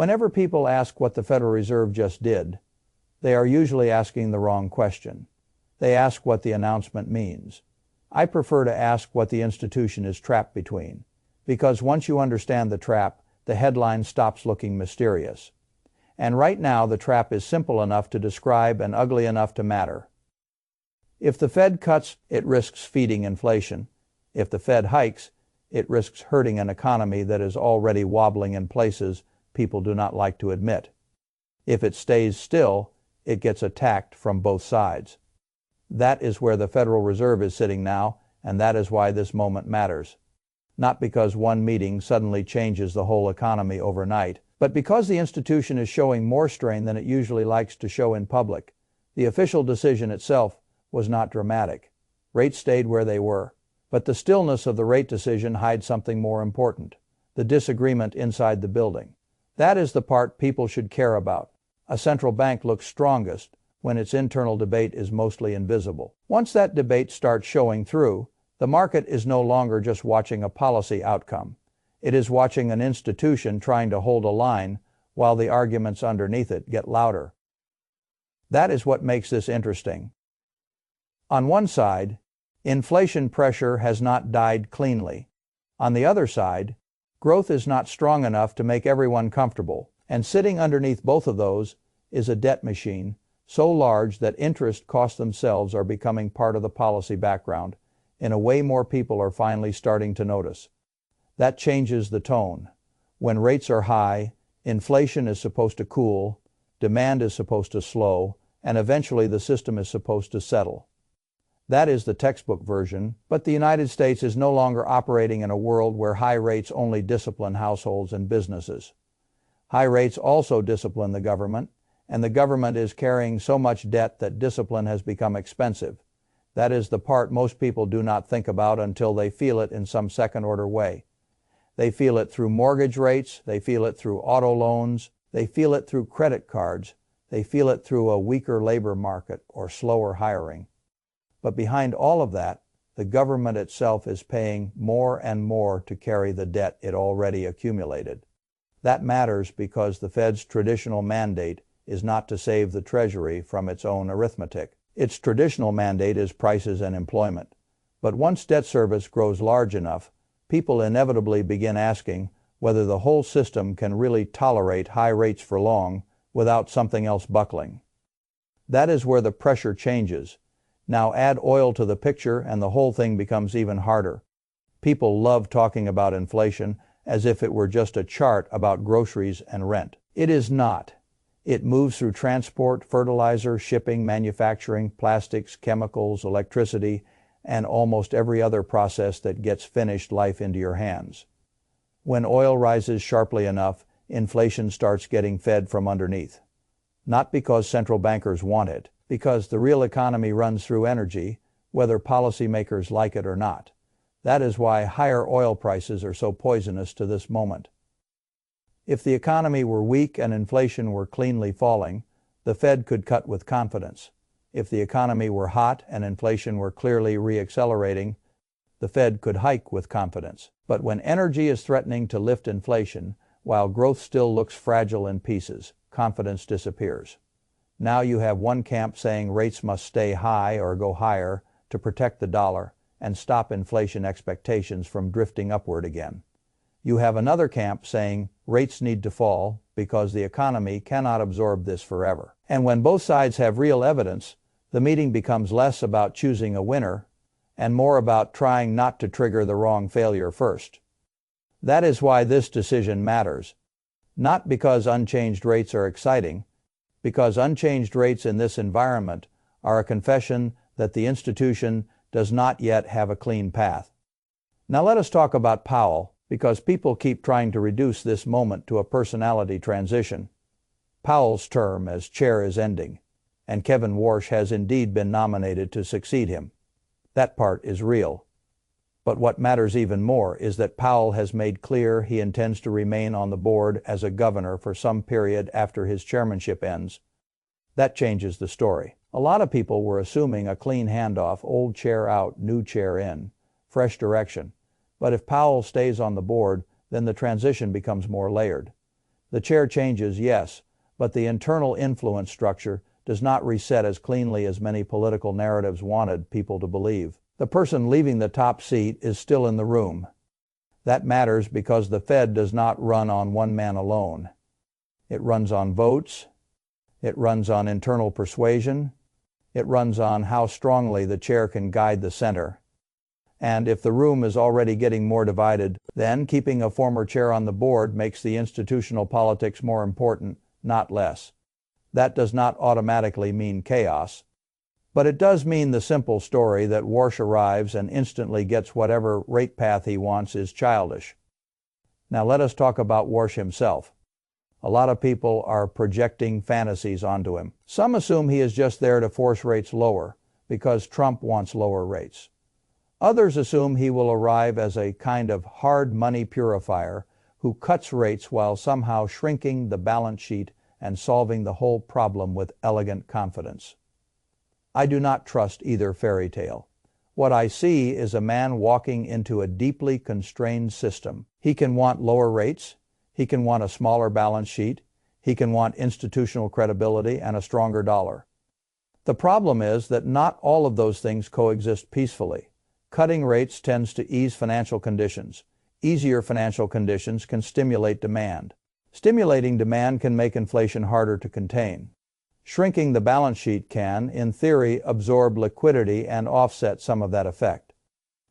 Whenever people ask what the Federal Reserve just did, they are usually asking the wrong question. They ask what the announcement means. I prefer to ask what the institution is trapped between, because once you understand the trap, the headline stops looking mysterious. And right now the trap is simple enough to describe and ugly enough to matter. If the Fed cuts, it risks feeding inflation. If the Fed hikes, it risks hurting an economy that is already wobbling in places people do not like to admit. If it stays still, it gets attacked from both sides. That is where the Federal Reserve is sitting now, and that is why this moment matters. Not because one meeting suddenly changes the whole economy overnight, but because the institution is showing more strain than it usually likes to show in public. The official decision itself was not dramatic. Rates stayed where they were. But the stillness of the rate decision hides something more important: the disagreement inside the building. That is the part people should care about. A central bank looks strongest when its internal debate is mostly invisible. Once that debate starts showing through, the market is no longer just watching a policy outcome. It is watching an institution trying to hold a line while the arguments underneath it get louder. That is what makes this interesting. On one side, inflation pressure has not died cleanly. On the other side, growth is not strong enough to make everyone comfortable, and sitting underneath both of those is a debt machine so large that interest costs themselves are becoming part of the policy background in a way more people are finally starting to notice. That changes the tone. When rates are high, inflation is supposed to cool, demand is supposed to slow, and eventually the system is supposed to settle. That is the textbook version, but the United States is no longer operating in a world where high rates only discipline households and businesses. High rates also discipline the government, and the government is carrying so much debt that discipline has become expensive. That is the part most people do not think about until they feel it in some second-order way. They feel it through mortgage rates, they feel it through auto loans, they feel it through credit cards, they feel it through a weaker labor market or slower hiring. But behind all of that, the government itself is paying more and more to carry the debt it already accumulated. That matters because the Fed's traditional mandate is not to save the Treasury from its own arithmetic. Its traditional mandate is prices and employment. But once debt service grows large enough, people inevitably begin asking whether the whole system can really tolerate high rates for long without something else buckling. That is where the pressure changes. Now add oil to the picture and the whole thing becomes even harder. People love talking about inflation as if it were just a chart about groceries and rent. It is not. It moves through transport, fertilizer, shipping, manufacturing, plastics, chemicals, electricity, and almost every other process that gets finished life into your hands. When oil rises sharply enough, inflation starts getting fed from underneath. Not because central bankers want it, because the real economy runs through energy, whether policymakers like it or not. That is why higher oil prices are so poisonous to this moment. If the economy were weak and inflation were cleanly falling, the Fed could cut with confidence. If the economy were hot and inflation were clearly re-accelerating, the Fed could hike with confidence. But when energy is threatening to lift inflation, while growth still looks fragile in pieces, confidence disappears. Now you have one camp saying rates must stay high or go higher to protect the dollar and stop inflation expectations from drifting upward again. You have another camp saying rates need to fall because the economy cannot absorb this forever. And when both sides have real evidence, the meeting becomes less about choosing a winner and more about trying not to trigger the wrong failure first. That is why this decision matters. Not because unchanged rates are exciting, because unchanged rates in this environment are a confession that the institution does not yet have a clean path. Now let us talk about Powell, because people keep trying to reduce this moment to a personality transition. Powell's term as chair is ending, and Kevin Warsh has indeed been nominated to succeed him. That part is real. But what matters even more is that Powell has made clear he intends to remain on the board as a governor for some period after his chairmanship ends. That changes the story. A lot of people were assuming a clean handoff, old chair out, new chair in, fresh direction. But if Powell stays on the board, then the transition becomes more layered. The chair changes, yes, but the internal influence structure does not reset as cleanly as many political narratives wanted people to believe. The person leaving the top seat is still in the room. That matters because the Fed does not run on one man alone. It runs on votes. It runs on internal persuasion. It runs on how strongly the chair can guide the center. And if the room is already getting more divided, then keeping a former chair on the board makes the institutional politics more important, not less. That does not automatically mean chaos. But it does mean the simple story that Warsh arrives and instantly gets whatever rate path he wants is childish. Now let us talk about Warsh himself. A lot of people are projecting fantasies onto him. Some assume he is just there to force rates lower because Trump wants lower rates. Others assume he will arrive as a kind of hard money purifier who cuts rates while somehow shrinking the balance sheet and solving the whole problem with elegant confidence. I do not trust either fairy tale. What I see is a man walking into a deeply constrained system. He can want lower rates. He can want a smaller balance sheet. He can want institutional credibility and a stronger dollar. The problem is that not all of those things coexist peacefully. Cutting rates tends to ease financial conditions. Easier financial conditions can stimulate demand. Stimulating demand can make inflation harder to contain. Shrinking the balance sheet can, in theory, absorb liquidity and offset some of that effect.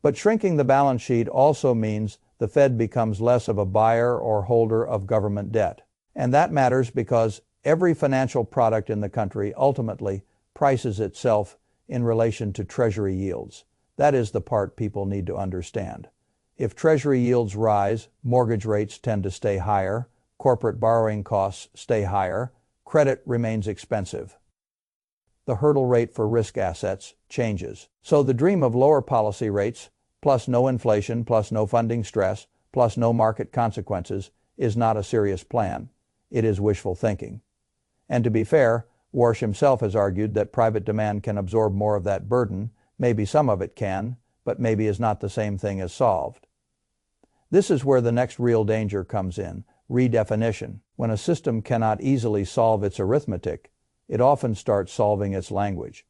But shrinking the balance sheet also means the Fed becomes less of a buyer or holder of government debt. And that matters because every financial product in the country ultimately prices itself in relation to Treasury yields. That is the part people need to understand. If Treasury yields rise, mortgage rates tend to stay higher, corporate borrowing costs stay higher, credit remains expensive. The hurdle rate for risk assets changes. So the dream of lower policy rates, plus no inflation, plus no funding stress, plus no market consequences, is not a serious plan. It is wishful thinking. And to be fair, Warsh himself has argued that private demand can absorb more of that burden. Maybe some of it can, but maybe is not the same thing as solved. This is where the next real danger comes in, redefinition. When a system cannot easily solve its arithmetic, it often starts solving its language.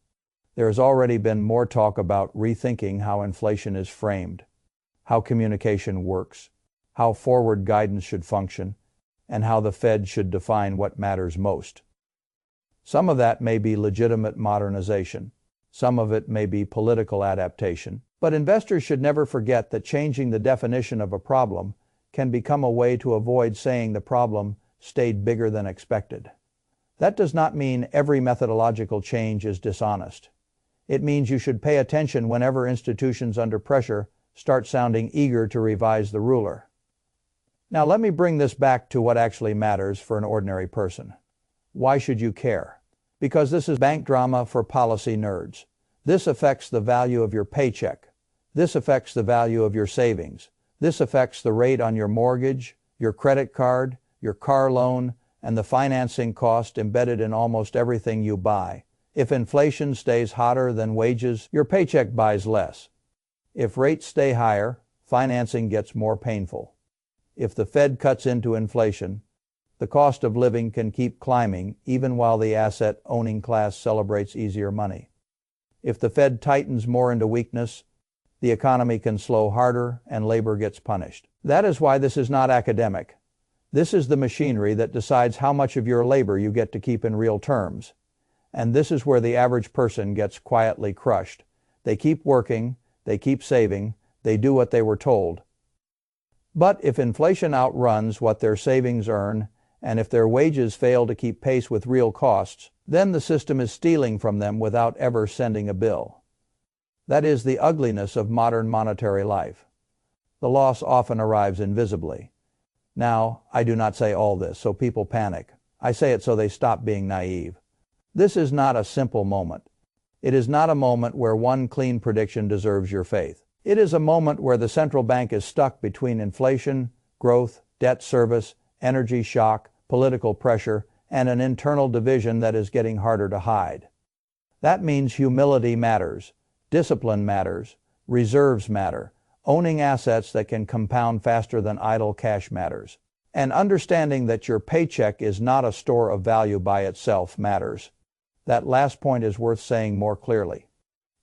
There has already been more talk about rethinking how inflation is framed, how communication works, how forward guidance should function, and how the Fed should define what matters most. Some of that may be legitimate modernization. Some of it may be political adaptation. But investors should never forget that changing the definition of a problem can become a way to avoid saying the problem stayed bigger than expected. That does not mean every methodological change is dishonest. It means you should pay attention whenever institutions under pressure start sounding eager to revise the ruler. Now let me bring this back to what actually matters for an ordinary person. Why should you care? Because this is bank drama for policy nerds. This affects the value of your paycheck. This affects the value of your savings. This affects the rate on your mortgage, your credit card, your car loan, and the financing cost embedded in almost everything you buy. If inflation stays hotter than wages, your paycheck buys less. If rates stay higher, financing gets more painful. If the Fed cuts into inflation, the cost of living can keep climbing even while the asset-owning class celebrates easier money. If the Fed tightens more into weakness, the economy can slow harder and labor gets punished. That is why this is not academic. This is the machinery that decides how much of your labor you get to keep in real terms. And this is where the average person gets quietly crushed. They keep working, they keep saving, they do what they were told. But if inflation outruns what their savings earn, and if their wages fail to keep pace with real costs, then the system is stealing from them without ever sending a bill. That is the ugliness of modern monetary life. The loss often arrives invisibly. Now, I do not say all this so people panic. I say it so they stop being naive. This is not a simple moment. It is not a moment where one clean prediction deserves your faith. It is a moment where the central bank is stuck between inflation, growth, debt service, energy shock, political pressure, and an internal division that is getting harder to hide. That means humility matters, discipline matters, reserves matter, owning assets that can compound faster than idle cash matters. And understanding that your paycheck is not a store of value by itself matters. That last point is worth saying more clearly.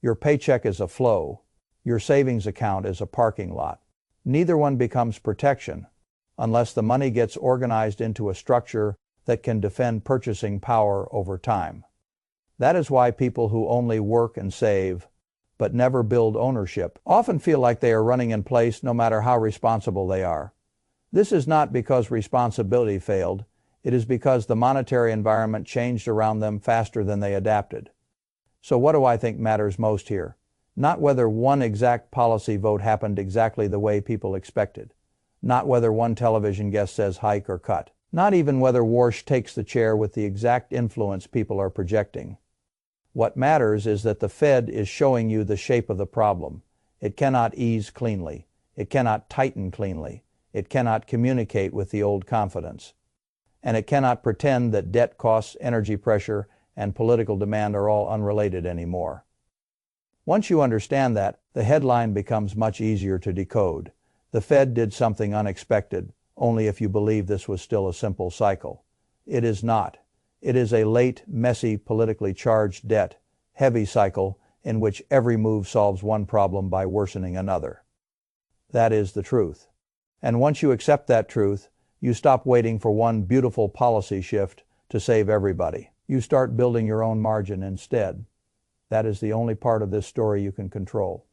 Your paycheck is a flow. Your savings account is a parking lot. Neither one becomes protection unless the money gets organized into a structure that can defend purchasing power over time. That is why people who only work and save but never build ownership often feel like they are running in place no matter how responsible they are. This is not because responsibility failed. It is because the monetary environment changed around them faster than they adapted. So what do I think matters most here? Not whether one exact policy vote happened exactly the way people expected. Not whether one television guest says hike or cut. Not even whether Warsh takes the chair with the exact influence people are projecting. What matters is that the Fed is showing you the shape of the problem. It cannot ease cleanly. It cannot tighten cleanly. It cannot communicate with the old confidence. And it cannot pretend that debt costs, energy pressure, and political demand are all unrelated anymore. Once you understand that, the headline becomes much easier to decode. The Fed did something unexpected, only if you believe this was still a simple cycle. It is not. It is a late, messy, politically charged debt, heavy cycle in which every move solves one problem by worsening another. That is the truth. And once you accept that truth, you stop waiting for one beautiful policy shift to save everybody. You start building your own margin instead. That is the only part of this story you can control.